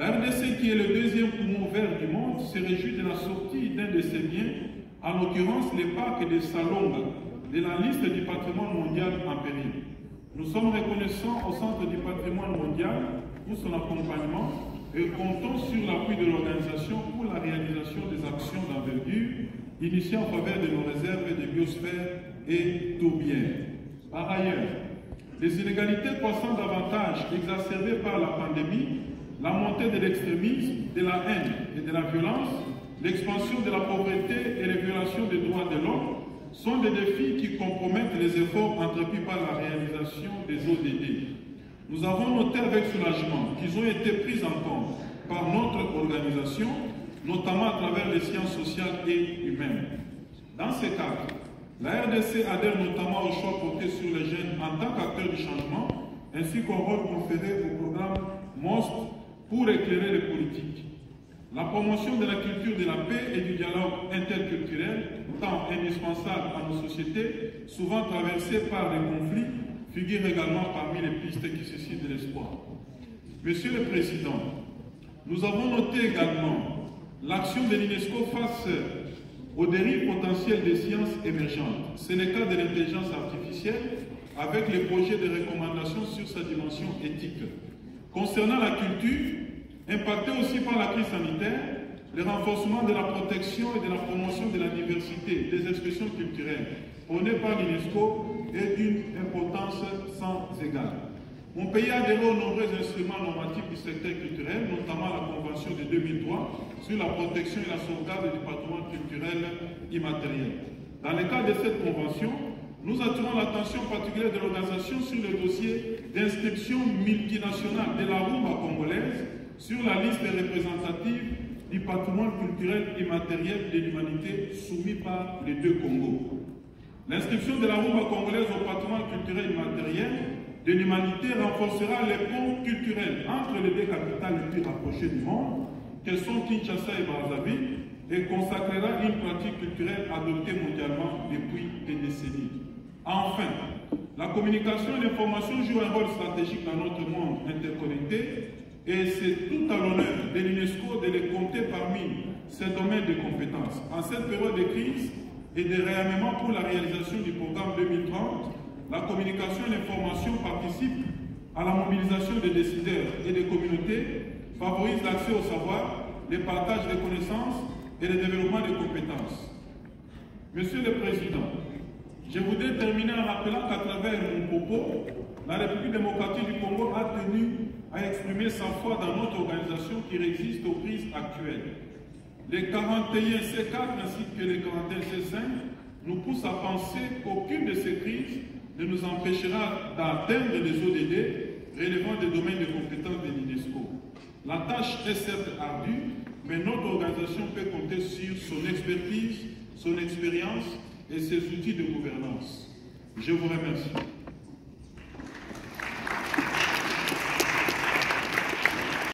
La RDC, qui est le deuxième poumon vert du monde, se réjouit de la sortie d'un de ses biens, en l'occurrence les parcs de Salonga, de la liste du patrimoine mondial en péril. Nous sommes reconnaissants au Centre du patrimoine mondial pour son accompagnement et comptons sur l'appui de l'organisation pour la réalisation des actions d'envergure initiées en faveur de nos réserves de biosphère et tourbières. Par ailleurs, les inégalités croissant davantage exacerbées par la pandémie, la montée de l'extrémisme, de la haine et de la violence, l'expansion de la pauvreté et les violations des droits de l'homme sont des défis qui compromettent les efforts entrepris par la réalisation des ODD. Nous avons noté avec soulagement qu'ils ont été pris en compte par notre organisation, notamment à travers les sciences sociales et humaines. Dans ces cadres, la RDC adhère notamment au choix porté sur les jeunes en tant qu'acteurs du changement, ainsi qu'au rôle conféré au programme MOST pour éclairer les politiques. La promotion de la culture de la paix et du dialogue interculturel, tant indispensable à nos sociétés, souvent traversées par des conflits, figure également parmi les pistes qui suscitent de l'espoir. Monsieur le Président, nous avons noté également l'action de l'UNESCO face aux dérives potentielles des sciences émergentes. C'est le cas de l'intelligence artificielle avec les projets de recommandation sur sa dimension éthique. Concernant la culture, impactée aussi par la crise sanitaire, le renforcement de la protection et de la promotion de la diversité des expressions culturelles prônées par l'UNESCO est d'une importance sans égale. Mon pays a adhéré aux nombreux instruments normatifs du secteur culturel, notamment la Convention de 2003 sur la protection et la sauvegarde du patrimoine culturel immatériel. Dans le cadre de cette convention, nous attirons l'attention particulière de l'organisation sur le dossier d'inscription multinationale de la Rumba congolaise sur la liste représentative du patrimoine culturel immatériel de l'humanité soumis par les deux Congos. L'inscription de la Rumba congolaise au patrimoine culturel immatériel de l'humanité renforcera les ponts culturels entre les deux capitales les plus rapprochées du monde, que sont Kinshasa et Brazzaville, et consacrera une pratique culturelle adoptée mondialement depuis des décennies. Enfin, la communication et l'information jouent un rôle stratégique dans notre monde interconnecté, et c'est tout à l'honneur de l'UNESCO de les compter parmi ces domaines de compétences. En cette période de crise et de réarmement pour la réalisation du programme 2030, la communication et l'information participent à la mobilisation des décideurs et des communautés, favorisent l'accès au savoir, le partage des connaissances et le développement des compétences. Monsieur le Président, je voudrais terminer en rappelant qu'à travers mon propos, la République démocratique du Congo a tenu à exprimer sa foi dans notre organisation qui résiste aux crises actuelles. Les 41 C4 ainsi que les 41 C5 nous poussent à penser qu'aucune de ces crises ne nous empêchera d'atteindre les ODD relevant des domaines de compétences de l'UNESCO. La tâche est certes ardue, mais notre organisation peut compter sur son expertise, son expérience et ses outils de gouvernance. Je vous remercie.